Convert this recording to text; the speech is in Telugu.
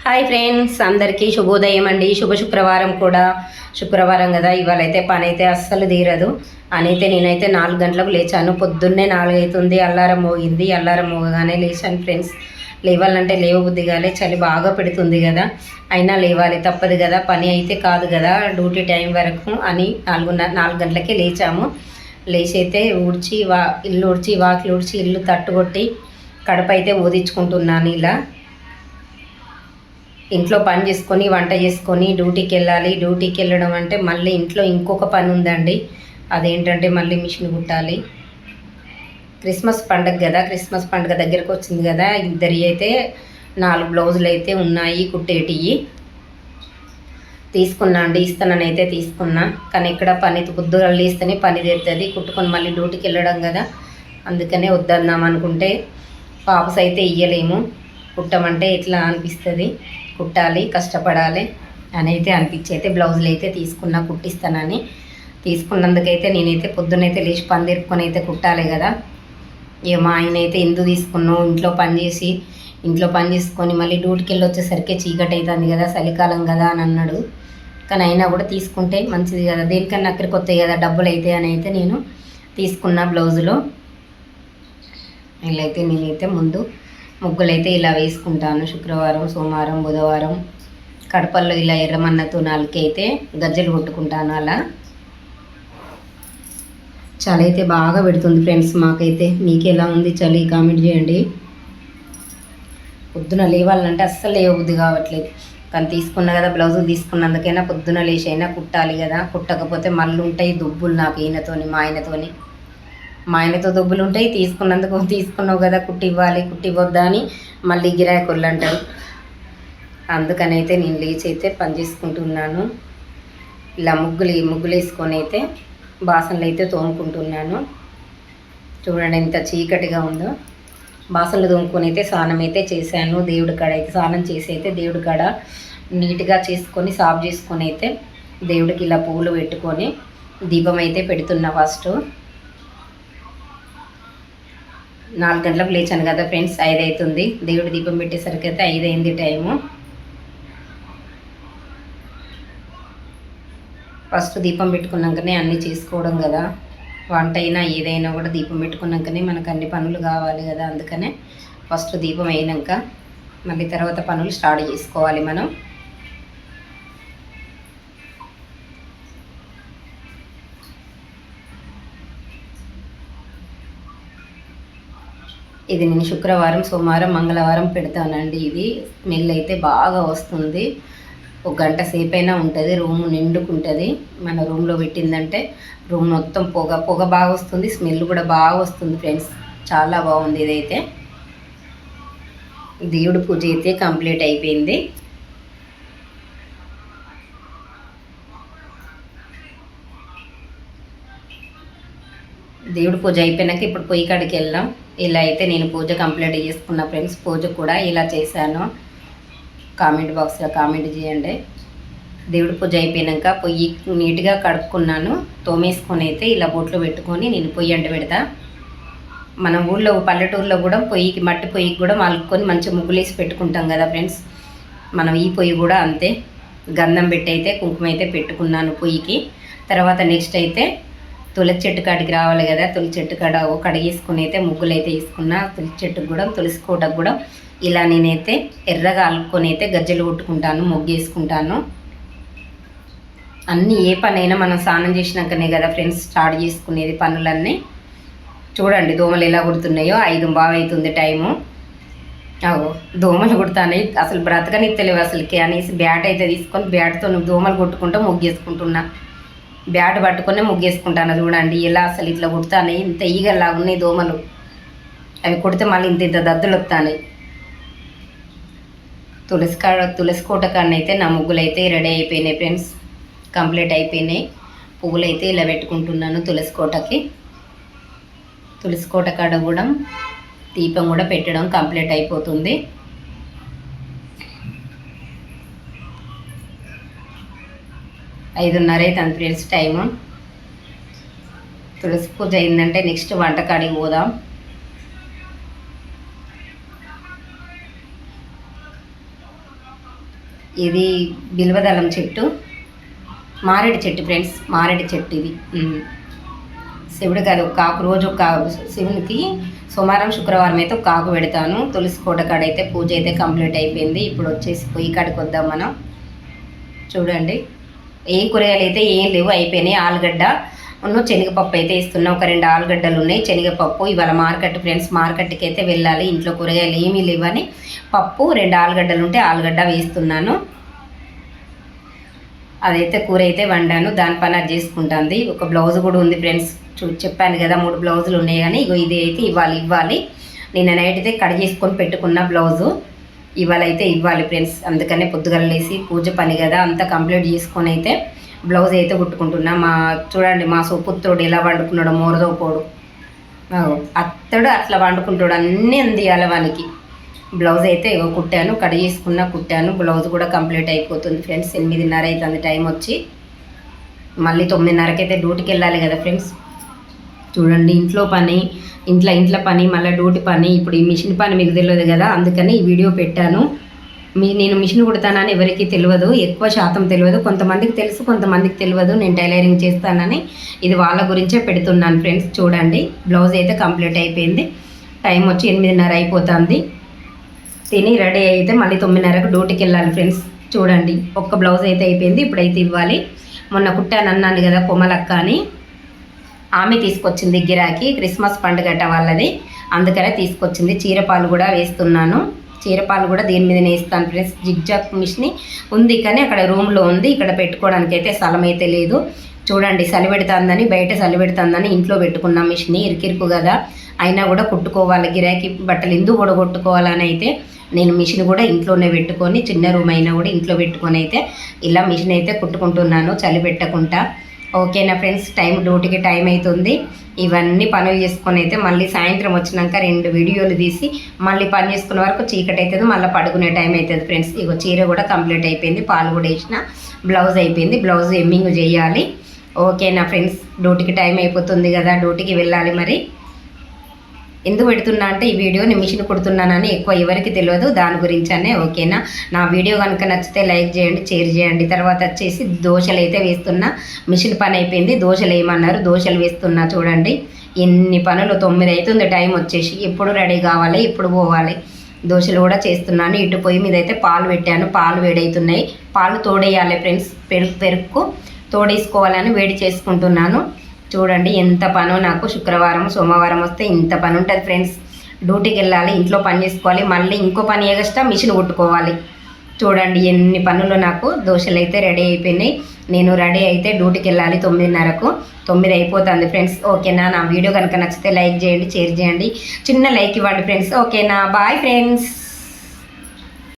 హాయ్ ఫ్రెండ్స్, అందరికీ శుభోదయం అండి. శుభ శుక్రవారం కూడా. శుక్రవారం కదా, ఇవాళ అయితే పని అయితే అస్సలు తీరదు. అయితే నేనైతే 4 గంటలకు లేచాను. పొద్దున్నే 4 అవుతుంది, అల్లారం మోగింది. అల్లారం మోగగానే లేచాను ఫ్రెండ్స్. లేవాలంటే లేవబుద్ధి కాలే, చలి బాగా పెడుతుంది కదా, అయినా లేవాలి, తప్పదు కదా, పని అయితే కాదు కదా డ్యూటీ టైం వరకు అని 4 గంటలకే లేచాము. లేచి అయితే ఇల్లు ఊడ్చి వాకిలు ఊడ్చి ఇల్లు తట్టుకొట్టి కడప అయితే ఊదించుకుంటున్నాను. ఇలా ఇంట్లో పని చేసుకొని వంట చేసుకొని డ్యూటీకి వెళ్ళాలి. డ్యూటీకి వెళ్ళడం అంటే మళ్ళీ ఇంట్లో ఇంకొక పని ఉందండి. అదేంటంటే మళ్ళీ మిషన్ కుట్టాలి. క్రిస్మస్ పండుగ కదా, క్రిస్మస్ పండుగ దగ్గరకు వచ్చింది కదా, ఇద్దరి అయితే 4 బ్లౌజులు అయితే ఉన్నాయి కుట్టేటివి. తీసుకున్నా అండి, ఇస్తానని అయితే తీసుకున్నా. కానీ ఇక్కడ పని పొద్దుగా లేస్తేనే పని తీరుతుంది, కుట్టుకొని మళ్ళీ డ్యూటీకి వెళ్ళడం కదా, అందుకనే వద్దన్నాం అనుకుంటే పాపస్ అయితే ఇయ్యలేము. కుట్టమంటే ఎట్లా అనిపిస్తుంది, కుట్టాలి, కష్టపడాలి అని అయితే అనిపించి అయితే బ్లౌజులు అయితే తీసుకున్నా, కుట్టిస్తానని. తీసుకున్నందుకైతే నేనైతే పొద్దునైతే లేచి పని తీరుకొని అయితే కుట్టాలి కదా. ఇక మా ఆయన అయితే ఎందుకు తీసుకున్నావు, ఇంట్లో పని చేసుకొని మళ్ళీ డ్యూటీకి వెళ్ళి వచ్చేసరికి చీకటి అవుతుంది కదా, చలికాలం కదా అని అన్నాడు. కానీ అయినా కూడా తీసుకుంటే మంచిది కదా, దేనికన్నా అక్కడికి వస్తాయి కదా డబ్బులు అయితే అని అయితే నేను తీసుకున్న బ్లౌజులో. ఇలా అయితే నేనైతే ముందు ముగ్గులైతే ఇలా వేసుకుంటాను. శుక్రవారం, సోమవారం, బుధవారం కడపల్లో ఇలా ఎర్రమన్నతో 4 అయితే గజ్జలు కొట్టుకుంటాను. అలా చలి అయితే బాగా పెడుతుంది ఫ్రెండ్స్ మాకైతే. మీకు ఎలా ఉంది చలి, కామెంట్ చేయండి. పొద్దున లేవాలంటే అస్సలు లేవబుద్ధి కావట్లేదు. కానీ తీసుకున్నా కదా, బ్లౌజు తీసుకున్నందుకైనా పొద్దున లేచి అయినా కుట్టాలి కదా. కుట్టకపోతే మళ్ళీ ఉంటాయి దుబ్బులు నాకు మా ఆయనతో దుబ్బులు ఉంటాయి. తీసుకున్నావు కదా, కుట్టివద్దా అని మళ్ళీ గిరాకులు అంటారు. అందుకని అయితే నేను లేచి అయితే పని చేసుకుంటున్నాను. ఇలా ముగ్గులు వేసుకొని అయితే బాసనలు అయితే తోముకుంటున్నాను. చూడండి ఎంత చీకటిగా ఉందో. బాసనలు తోముకొని అయితే స్నానం అయితే చేశాను. దేవుడి కాడ అయితే స్నానం చేసి అయితే దేవుడి కాడ నీట్గా చేసుకొని సాఫ్ చేసుకొని అయితే దేవుడికి ఇలా పువ్వులు పెట్టుకొని దీపం అయితే పెడుతున్నా. ఫస్ట్ 4 గంటలకు లేచాను కదా ఫ్రెండ్స్, 5 అవుతుంది. దేవుడి దీపం పెట్టేసరికి అయితే 5 అయింది టైము. ఫస్ట్ దీపం పెట్టుకున్నాకనే అన్నీ చేసుకోవడం కదా, వంట అయినా ఏదైనా కూడా దీపం పెట్టుకున్నాకనే మనకు అన్ని పనులు కావాలి కదా. అందుకనే ఫస్ట్ దీపం అయినాక మళ్ళీ తర్వాత పనులు స్టార్ట్ చేసుకోవాలి మనం. ఇది నేను శుక్రవారం, సోమవారం, మంగళవారం పెడతానండి. ఇది స్మెల్ అయితే బాగా వస్తుంది. 1 గంట సేపు అయినా ఉంటుంది, రూమ్ నిండుకుంటుంది. మన రూమ్లో పెట్టిందంటే రూమ్ మొత్తం పొగ బాగా వస్తుంది, స్మెల్ కూడా బాగా వస్తుంది ఫ్రెండ్స్. చాలా బాగుంది ఇదైతే. దేవుడి పూజ అయితే కంప్లీట్ అయిపోయింది. దేవుడి పూజ అయిపోయినాక ఇప్పుడు పొయ్యి కాడికి వెళ్దాం. ఇలా అయితే నేను పూజ కంప్లీట్ చేసుకున్నా ఫ్రెండ్స్. పూజ కూడా ఇలా చేశాను, కామెంట్ బాక్స్లో కామెంట్ చేయండి. దేవుడి పూజ అయిపోయాక పొయ్యి నీట్గా కడుక్కున్నాను, తోమేసుకొని అయితే ఇలా బొట్లు పెట్టుకొని నేను పొయ్యి అంట పెడతా. మన ఊళ్ళో పల్లెటూరులో కూడా మట్టి పొయ్యికి కూడా మలుపుకొని మంచిగా ముగ్గులేసి పెట్టుకుంటాం కదా ఫ్రెండ్స్. మనం ఈ పొయ్యి కూడా అంతే, గంధం పెట్టి అయితే కుంకుమ అయితే పెట్టుకున్నాను పొయ్యికి. తర్వాత నెక్స్ట్ అయితే తులసి చెట్టు కాడికి రావాలి కదా, తులసి చెట్టు కాడ కడిగేసుకుని అయితే ముగ్గులు అయితే వేసుకున్నా. తులసి చెట్టుకు కూడా, తులసి కోటకు కూడా ఇలా నేనైతే ఎర్రగా అలుక్కొని అయితే గజ్జలు కొట్టుకుంటాను, ముగ్గు వేసుకుంటాను. అన్నీ ఏ పనైనా మనం స్నానం చేసినాకనే కదా ఫ్రెండ్స్ స్టార్ట్ చేసుకునేది పనులన్నీ. చూడండి దోమలు ఎలా కుడుతున్నాయో. 5:15 అవుతుంది టైము. దోమలు కుడతాయి, అసలు బ్రతకనిత్తలేవు అసలుకి అనేసి బ్యాట్ అయితే తీసుకొని బ్యాట్తో దోమలు కొట్టుకుంటూ ముగ్గేసుకుంటున్నా. బ్యాట్ పట్టుకొని ముగ్గేసుకుంటాను. చూడండి ఎలా అసలు ఇట్లా కుడతాయి, ఇంత ఈగల్లా ఉన్నాయి దోమలు. అవి కుడితే మళ్ళీ ఇంత దద్దులు వస్తాయి. తులసి కోట కాడన అయితే నా ముగ్గులు అయితే రెడీ అయిపోయినాయి ఫ్రెండ్స్, కంప్లీట్ అయిపోయినాయి. పువ్వులు అయితే ఇలా పెట్టుకుంటున్నాను తులసి కోటకి. తులసి కోట కాడ కూడా దీపం కూడా పెట్టడం కంప్లీట్ అయిపోతుంది. 5:30 అవుతుంది ఫ్రెండ్స్ టైము. తులసి పూజ అయిందంటే నెక్స్ట్ వంటకాడికి పోదాం. ఇది బిల్వదళం చెట్టు, మారేడు చెట్టు ఫ్రెండ్స్, మారేడు చెట్టు ఇది. శివుడికి అది ఒక ఆకు, రోజు ఒక శివునికి సోమవారం శుక్రవారం అయితే ఒక ఆకు పెడతాను. తులసి కోట కాడ అయితే పూజ అయితే కంప్లీట్ అయిపోయింది. ఇప్పుడు వచ్చేసి పొయ్యి కాడికి వద్దాం మనం. చూడండి ఏం కూరగాయలు అయితే ఏం లేవు, అయిపోయినాయి. ఆలుగడ్డ శనగపప్పు అయితే ఇస్తున్నా, ఒక 2 ఆలుగడ్డలు ఉన్నాయి, శనగపప్పు. ఇవాళ మార్కెట్ ఫ్రెండ్స్, మార్కెట్కి అయితే వెళ్ళాలి, ఇంట్లో కూరగాయలు ఏమీ లేవని పప్పు 2 ఆలుగడ్డలు ఉంటే ఆలుగడ్డ వేస్తున్నాను. అదైతే కూర అయితే వండాను, దాని పని అది చేసుకుంటుంది. ఒక బ్లౌజ్ కూడా ఉంది ఫ్రెండ్స్, చెప్పాను కదా 3 బ్లౌజులు ఉన్నాయి, కానీ ఇగో ఇది అయితే ఇవ్వాలి. నిన్న నైట్ అయితే కట్ చేసుకొని పెట్టుకున్న బ్లౌజు, ఇవాళ అయితే ఇవ్వాలి ఫ్రెండ్స్. అందుకనే పొద్దుగల లేసి పూజ పని కదా అంతా కంప్లీట్ చేసుకొని అయితే బ్లౌజ్ అయితే కుట్టుకుంటున్నా. చూడండి మా సుపుత్రుడు ఎలా వండుకున్నాడు, మోరదో పోడు అత్తడు అట్లా వండుకుంటాడు, అన్నీ అందియాలి వానికి. బ్లౌజ్ అయితే కుట్టాను, కట్ కుట్టాను. బ్లౌజ్ కూడా కంప్లీట్ అయిపోతుంది ఫ్రెండ్స్. 8:30 అవుతుంది టైం వచ్చి. మళ్ళీ 9:30కి అయితే డ్యూటీకి వెళ్ళాలి కదా ఫ్రెండ్స్. చూడండి ఇంట్లో పని, ఇంట్లో పని, మళ్ళీ డ్యూటీ పని. ఇప్పుడు ఈ మిషన్ పని మీకు తెలియదు కదా, అందుకని ఈ వీడియో పెట్టాను. నేను మిషన్ కుడతానని ఎవరికి తెలియదు, ఎక్కువ శాతం తెలియదు. కొంతమందికి తెలుసు, కొంతమందికి తెలియదు నేను టైలరింగ్ చేస్తానని. ఇది వాళ్ళ గురించే పెడుతున్నాను ఫ్రెండ్స్. చూడండి బ్లౌజ్ అయితే కంప్లీట్ అయిపోయింది. టైం వచ్చి 8:30 అయిపోతుంది. తిని రెడీ అయితే మళ్ళీ 9:30కు డ్యూటీకి వెళ్ళాలి ఫ్రెండ్స్. చూడండి ఒక్క బ్లౌజ్ అయితే అయిపోయింది, ఇప్పుడైతే ఇవ్వాలి. మొన్న కుట్టాను అన్నాను కదా కొమలక్క అని, ఆమె తీసుకొచ్చింది గిరాకీ, క్రిస్మస్ పండుగట వాళ్ళది, అందుకనే తీసుకొచ్చింది. చీరపాలు కూడా వేస్తున్నాను, చీరపాలు కూడా దీని మీద వేస్తాను ఫ్రెండ్స్. జిగ్జాగ్ మిషన్ ఉంది కానీ అక్కడ రూమ్లో ఉంది, ఇక్కడ పెట్టుకోవడానికి అయితే స్థలం అయితే లేదు. చూడండి చలి పెడుతుందని, బయట చలి పెడుతుందని ఇంట్లో పెట్టుకున్న మిషన్, ఇరికిరుకు కదా అయినా కూడా కుట్టుకోవాలి, గిరాకీ బట్టలు ఎందుకు కూడా కొట్టుకోవాలని అయితే నేను మిషన్ కూడా ఇంట్లోనే పెట్టుకొని, చిన్న రూమ్ అయినా కూడా ఇంట్లో పెట్టుకొని అయితే ఇలా మిషన్ అయితే కుట్టుకుంటున్నాను చలి పెట్టకుండా. ఓకేనా ఫ్రెండ్స్, డ్యూటీకి టైం అవుతుంది. ఇవన్నీ పనులు చేసుకొని అయితే మళ్ళీ సాయంత్రం వచ్చినాక 2 వీడియోలు తీసి మళ్ళీ పని చేసుకునే వరకు చీకటి అవుతుంది, మళ్ళీ పడుకునే టైం అవుతుంది ఫ్రెండ్స్. ఇగో చీర కూడా కంప్లీట్ అయిపోయింది, పాలు కూడా వేసిన, బ్లౌజ్ అయిపోయింది, బ్లౌజ్ ఎమ్మింగ్ చేయాలి. ఓకేనా ఫ్రెండ్స్, డ్యూటీకి టైం అయిపోతుంది కదా, డ్యూటీకి వెళ్ళాలి. మరి ఎందుకు పెడుతున్నా అంటే ఈ వీడియో నేను మిషన్ కుడుతున్నానని ఎక్కువ ఎవరికి తెలియదు, దాని గురించనే. ఓకేనా, నా వీడియో కనుక నచ్చితే లైక్ చేయండి, షేర్ చేయండి. తర్వాత వచ్చేసి దోశలు అయితే వేస్తున్నా, మిషన్ పని అయిపోయింది, దోశలు వేయమన్నారు, దోశలు వేస్తున్నా. చూడండి ఎన్ని పనులు, 9 అవుతుంది టైం వచ్చేసి. ఎప్పుడు రెడీ కావాలి, ఎప్పుడు పోవాలి. దోశలు కూడా చేస్తున్నాను. ఇటు పొయ్యి మీద అయితే పాలు పెట్టాను, పాలు వేడవుతున్నాయి, పాలు తోడేయాలి ఫ్రెండ్స్. పెరుగు తోడేసుకోవాలని వేడి చేసుకుంటున్నాను. చూడండి ఎంత పనో నాకు. శుక్రవారం సోమవారం వస్తే ఇంత పని ఉంటుంది ఫ్రెండ్స్. డ్యూటీకి వెళ్ళాలి, ఇంట్లో పని చేసుకోవాలి, మళ్ళీ ఇంకో పని ఎగస్ట్రా మిషన్ కుట్టుకోవాలి. చూడండి ఎన్ని పనులు నాకు. దోశలు అయితే రెడీ అయిపోయినాయి, నేను రెడీ అయితే డ్యూటీకి వెళ్ళాలి 9:30కు. 9 అయిపోతుంది ఫ్రెండ్స్. ఓకేనా, నా వీడియో కనుక నచ్చితే లైక్ చేయండి, షేర్ చేయండి, చిన్న లైక్ ఇవ్వండి ఫ్రెండ్స్. ఓకేనా, బాయ్ ఫ్రెండ్స్.